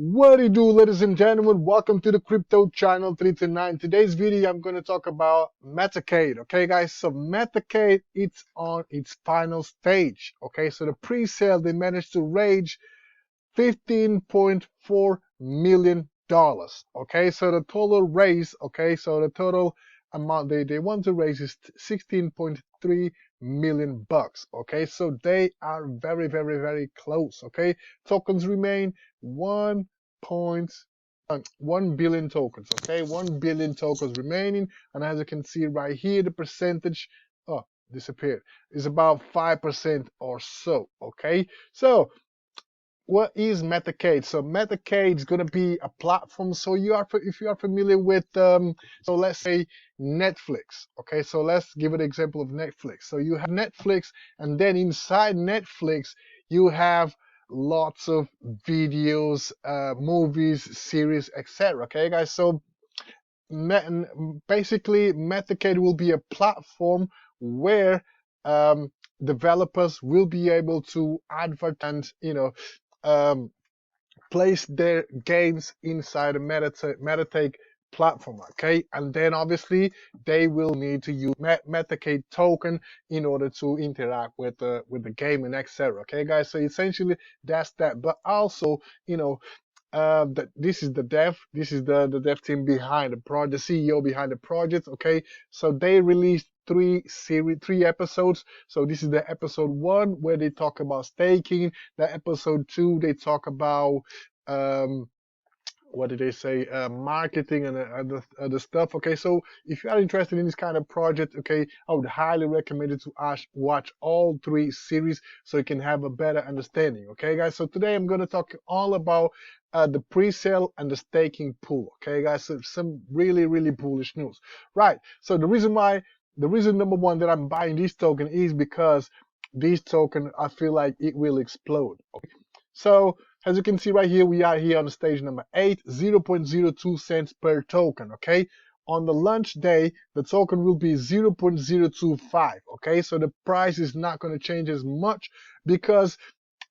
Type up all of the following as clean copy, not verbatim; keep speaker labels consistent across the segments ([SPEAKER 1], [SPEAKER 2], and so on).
[SPEAKER 1] What do you do, ladies and gentlemen? Welcome to the Crypto Channel 329. Today's video, I'm going to talk about Metacade. Okay, guys, so Metacade, it's on its final stage. Okay, so the pre-sale, they managed to raise $15.4 million. Okay, so the total raise, okay, so the total amount they want to raise is 16.3 million bucks. Okay, so they are very close. Okay, tokens remain 1 billion tokens. Okay, 1 billion tokens remaining, and as you can see right here, the percentage disappeared is about 5% or so. Okay, so what is Metacade? So Metacade is going to be a platform. So if you are familiar with so let's say Netflix. Okay, so let's give an example of Netflix. So you have Netflix, and then inside Netflix you have lots of videos, movies, series, etc. Okay, guys. So basically, Metacade will be a platform where developers will be able to advertise and um, place their games inside a Metacade platform. Okay, and then obviously they will need to use Metacade token in order to interact with the game and etc. Okay, guys. So essentially that's that. But also, this is the dev team behind the project, the CEO behind the project. Okay, so they released three episodes. So this is the episode 1 where they talk about staking. The episode 2 they talk about um what did they say, marketing and other stuff. Okay, so if you are interested in this kind of project, okay, I would highly recommend it to watch all 3 series so you can have a better understanding. Okay, guys, so today I'm going to talk all about the pre-sale and the staking pool. Okay, guys, so some really bullish news, right? So the reason number 1 that I'm buying this token is because this token, I feel like it will explode. Okay, so as you can see right here, we are here on stage number 8, 0.02 cents per token. Okay, on the launch day, the token will be 0.025. Okay, so the price is not going to change as much because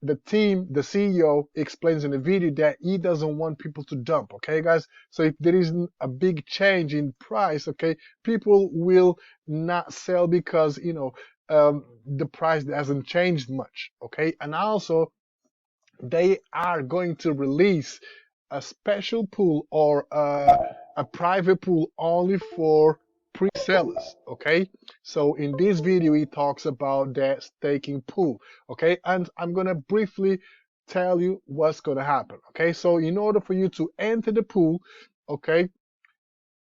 [SPEAKER 1] the CEO explains in the video that he doesn't want people to dump. Okay, guys, so if there isn't a big change in price, okay, people will not sell because the price hasn't changed much. Okay, and also they are going to release a special pool or a private pool only for pre-sellers. Okay, so in this video he talks about that staking pool. Okay, and I'm gonna briefly tell you what's gonna happen. Okay, so in order for you to enter the pool, okay,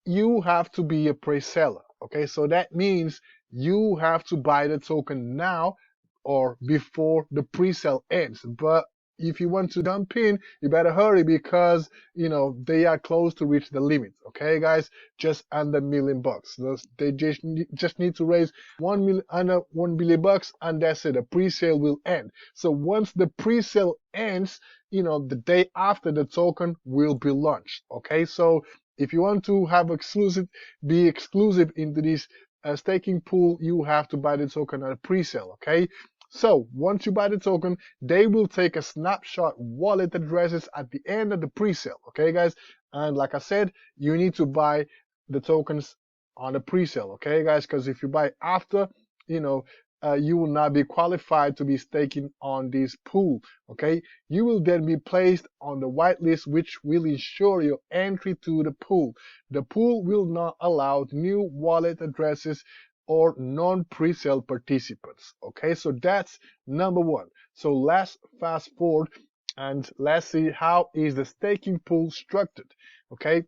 [SPEAKER 1] you have to be a pre-seller. Okay, so that means you have to buy the token now or before the pre-sale ends. But if you want to dump in, you better hurry because they are close to reach the limit. Okay, guys, just under $1 million. They just need to raise 1 million under 1 billion bucks, and that's it. The pre-sale will end. So once the pre-sale ends, the day after, the token will be launched. Okay, so if you want to be exclusive into this staking pool, you have to buy the token at a pre-sale. Okay, so once you buy the token, they will take a snapshot wallet addresses at the end of the pre-sale. Okay, guys, and like I said, you need to buy the tokens on the pre-sale. Okay, guys, because if you buy after, you will not be qualified to be staking on this pool. Okay, you will then be placed on the whitelist, which will ensure your entry to the pool. The pool will not allow new wallet addresses or non-pre-sale participants. Okay, so that's number 1. So let's fast forward and let's see how is the staking pool structured. Okay,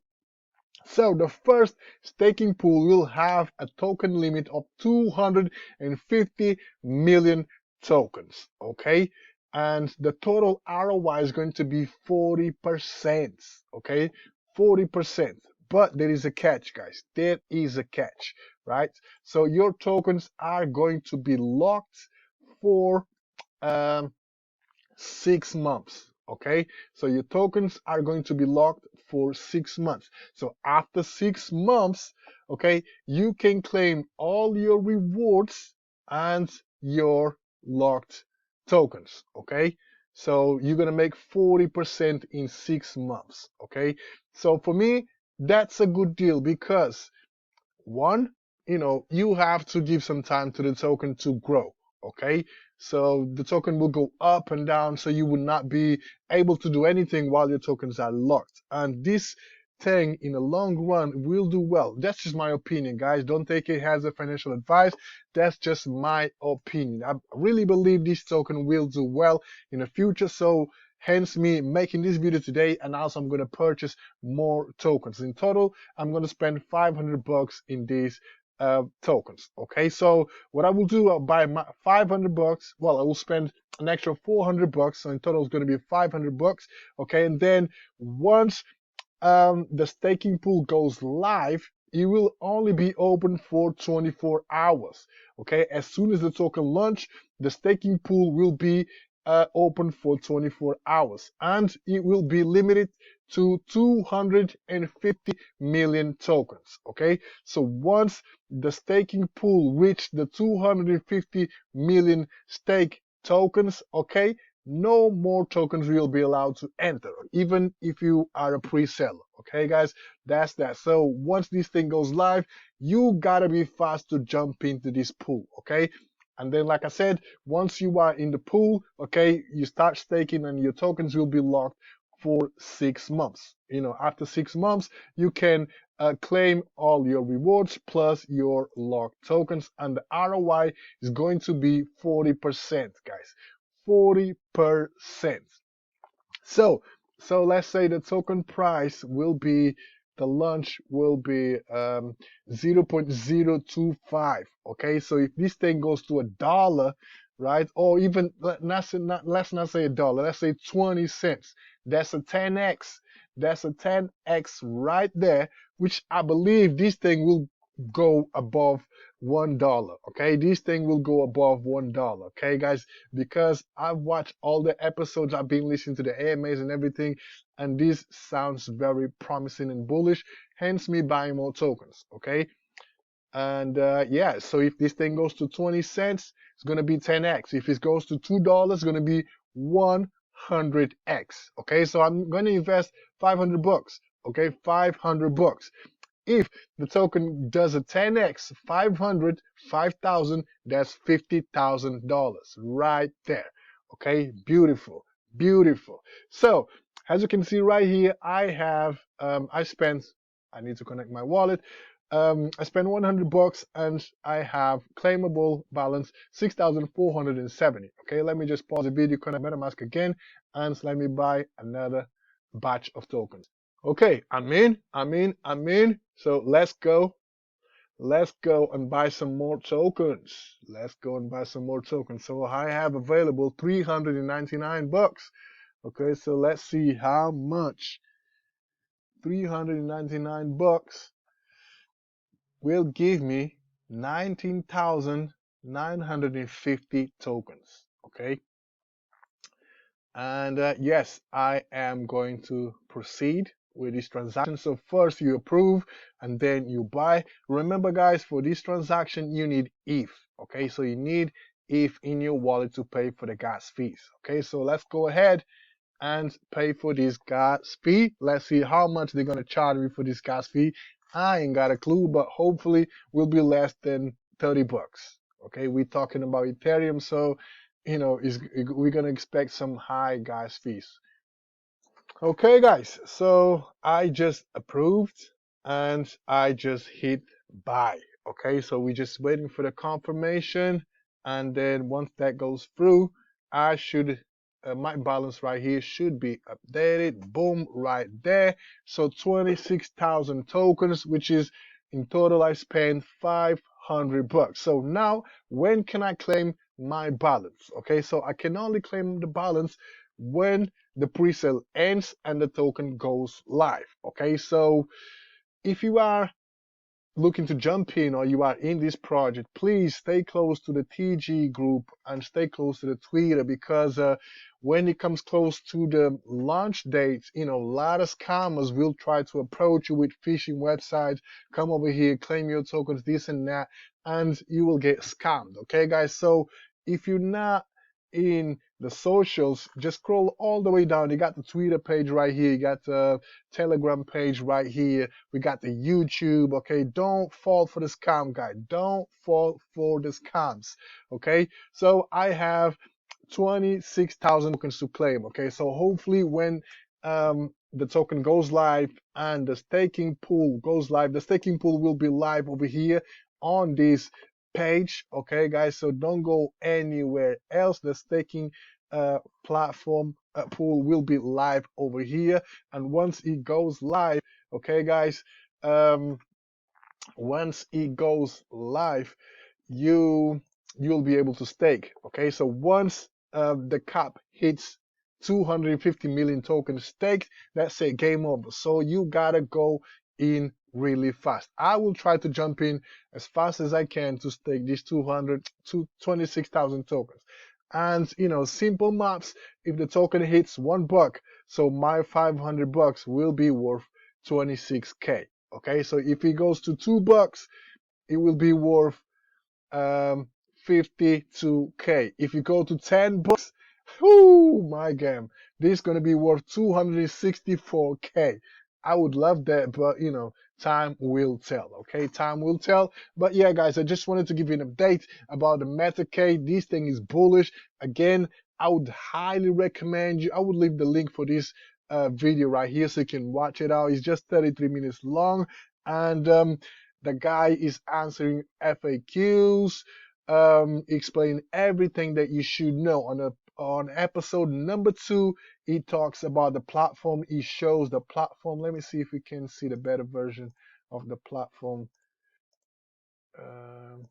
[SPEAKER 1] so the first staking pool will have a token limit of 250 million tokens. Okay, and the total ROI is going to be 40%. Okay, 40%. But there is a catch, guys. There is a catch, right? So your tokens are going to be locked for 6 months. Okay, so your tokens are going to be locked for 6 months. So after 6 months, okay, you can claim all your rewards and your locked tokens. Okay, So you're gonna make 40% in 6 months. Okay, so for me, that's a good deal because one, you have to give some time to the token to grow. Okay, so the token will go up and down, so you will not be able to do anything while your tokens are locked. And this thing in the long run will do well. That's just my opinion, guys. Don't take it as a financial advice. That's just my opinion. I really believe this token will do well in the future. So hence me making this video today, and also I'm going to purchase more tokens. In total, I'm going to spend 500 bucks in these tokens. Okay, so what I will do, I'll buy my 500 bucks. Well, I will spend an extra 400 bucks. So in total, it's going to be 500 bucks. Okay, and then once the staking pool goes live, it will only be open for 24 hours. Okay, as soon as the token launch, the staking pool will be open for 24 hours, and it will be limited to 250 million tokens. Okay, so once the staking pool reach the 250 million stake tokens, okay, no more tokens will be allowed to enter, even if you are a pre-seller. Okay, guys, that's that. So once this thing goes live, you gotta be fast to jump into this pool. Okay, and then like I said, once you are in the pool, okay, you start staking and your tokens will be locked for 6 months. After 6 months, you can claim all your rewards plus your locked tokens, and the ROI is going to be 40%, guys. 40%. So let's say the token price will be, the launch will be 0.025. Okay, so if this thing goes to $1, right, or even let's not say $1, let's say 20 cents. That's a 10x. That's a 10x right there, which I believe this thing will go above $1. Okay, this thing will go above $1. Okay, guys, because I've watched all the episodes, I've been listening to the AMAs and everything, and this sounds very promising and bullish. Hence me buying more tokens. Okay, and yeah, so if this thing goes to 20 cents, it's gonna be 10x. If it goes to $2, it's gonna be 100x. Okay, so I'm gonna invest 500 bucks. Okay, 500 bucks. If the token does a 10x, 500, 5,000, that's $50,000 right there. Okay, beautiful, beautiful. So as you can see right here, I need to connect my wallet. I spent 100 bucks and I have claimable balance 6,470. Okay, let me just pause the video, connect MetaMask again, and let me buy another batch of tokens. Okay, I'm in. So let's go and buy some more tokens. Let's go and buy some more tokens. So I have available 399 bucks. Okay, so let's see how much 399 bucks will give me 19,950 tokens. Okay, and yes, I am going to proceed with this transaction. So first you approve and then you buy. Remember, guys, for this transaction you need ETH. Okay, so you need ETH in your wallet to pay for the gas fees. Okay, so let's go ahead and pay for this gas fee. Let's see how much they're gonna charge me for this gas fee. I ain't got a clue, but hopefully will be less than 30 bucks. Okay, we're talking about Ethereum, so we're gonna expect some high gas fees. Okay, guys, so I just approved and I just hit buy. Okay, so we're just waiting for the confirmation, and then once that goes through, I should my balance right here should be updated. Boom, right there. So 26,000 tokens, which is in total I spent 500 bucks. So now when can I claim my balance? Okay, so I can only claim the balance when the pre-sale ends and the token goes live. Okay, so if you are looking to jump in or you are in this project, please stay close to the TG group and stay close to the Twitter, because when it comes close to the launch date, a lot of scammers will try to approach you with phishing websites. Come over here, claim your tokens, this and that, and you will get scammed. Okay, guys, so if you're not in the socials, just scroll all the way down. You got the Twitter page right here. You got the Telegram page right here. We got the YouTube. Okay, don't fall for the scam, guy. Don't fall for the scams. Okay, so I have 26,000 tokens to claim. Okay, so hopefully when the token goes live and the staking pool goes live, the staking pool will be live over here on this page. Okay, guys, so don't go anywhere else. The staking platform pool will be live over here, and once it goes live, okay, guys, um, once it goes live, you you'll be able to stake. Okay, so once the cap hits 250 million tokens staked, that's it, game over. So you gotta go in really fast. I will try to jump in as fast as I can to stake these 26,000 tokens. And simple maps, if the token hits $1, so my 500 bucks will be worth 26k. Okay, so if it goes to $2, it will be worth 52k. If you go to $10, whoo, my game, this is gonna be worth 264k. I would love that, but time will tell. Okay, time will tell. But yeah, guys, I just wanted to give you an update about the Metacade. This thing is bullish. Again, I would highly recommend you. I would leave the link for this video right here so you can watch it out. It's just 33 minutes long, and the guy is answering FAQs, explain everything that you should know. On episode number 2, he talks about the platform. He shows the platform. Let me see if we can see the better version of the platform. Um,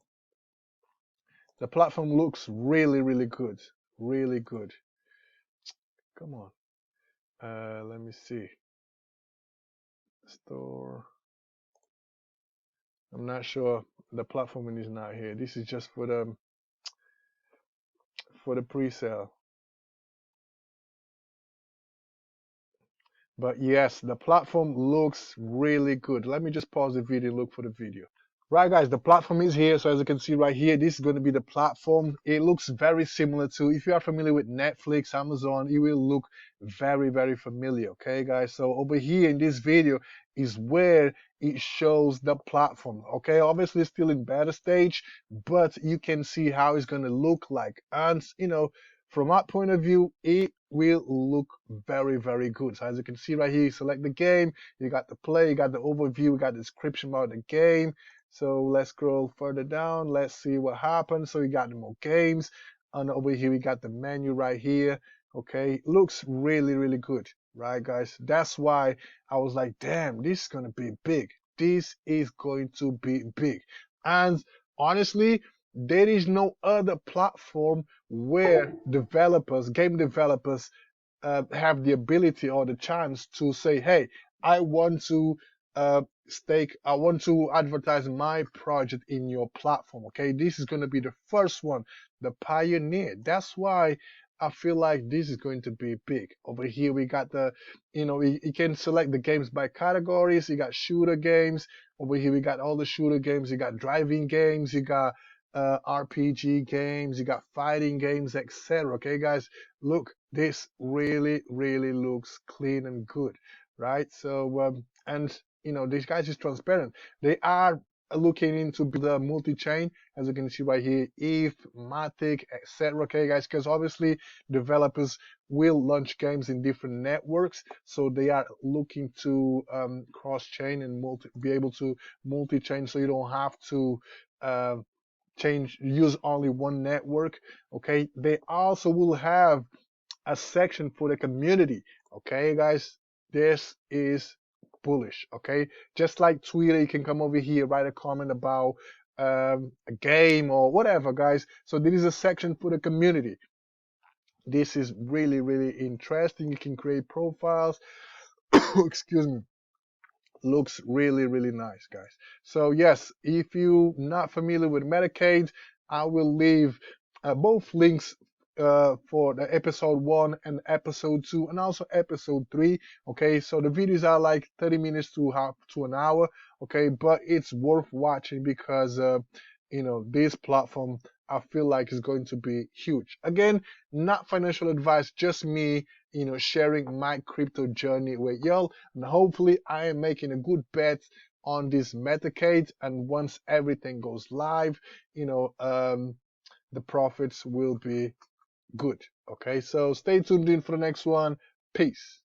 [SPEAKER 1] the platform looks really, really good. Really good. Come on. Let me see. Store. I'm not sure. The platform is not here. This is just for the pre-sale. But yes, the platform looks really good. Let me just pause the video, look for the video. Right, guys, the platform is here. So as you can see right here, this is going to be the platform. It looks very similar to, if you are familiar with Netflix, Amazon, it will look very, very familiar. Okay, guys. So over here in this video is where it shows the platform. Okay, obviously it's still in beta stage, but you can see how it's going to look like. And, from that point of view, it will look very, very good. So as you can see right here, you select the game, you got the play, you got the overview, you got the description about the game. So let's scroll further down. Let's see what happens. So you got the more games. And over here, we got the menu right here. Okay, looks really, really good, right, guys? That's why I was like, damn, this is going to be big. This is going to be big. And honestly, there is no other platform where developers, game developers, have the ability or the chance to say, hey, I want to I want to advertise my project in your platform. Okay, this is going to be the first one, the pioneer. That's why I feel like this is going to be big. Over here, we got you can select the games by categories. You got shooter games. Over here, we got all the shooter games. You got driving games. You got RPG games. You got fighting games, etc. Okay, guys, look, this really, really looks clean and good, right? So, and these guys is transparent. They are looking into the multi-chain, as you can see right here, ETH, Matic, etc. Okay, guys, because obviously developers will launch games in different networks, so they are looking to cross-chain and be able to multi-chain, so you don't have to use only one network. Okay, they also will have a section for the community. Okay, guys, this is bullish. Okay, just like Twitter, you can come over here, write a comment about a game or whatever, guys. So there is a section for the community. This is really, really interesting. You can create profiles. Excuse me. Looks really, really nice, guys. So yes, if you're not familiar with Metacade, I will leave both links for the episode 1 and episode 2 and also episode 3. Okay, so the videos are like 30 minutes to an hour. Okay, but it's worth watching because this platform, I feel like is going to be huge. Again, not financial advice, just me, sharing my crypto journey with y'all. And hopefully I am making a good bet on this Metacade. And once everything goes live, the profits will be good. Okay, so stay tuned in for the next one. Peace.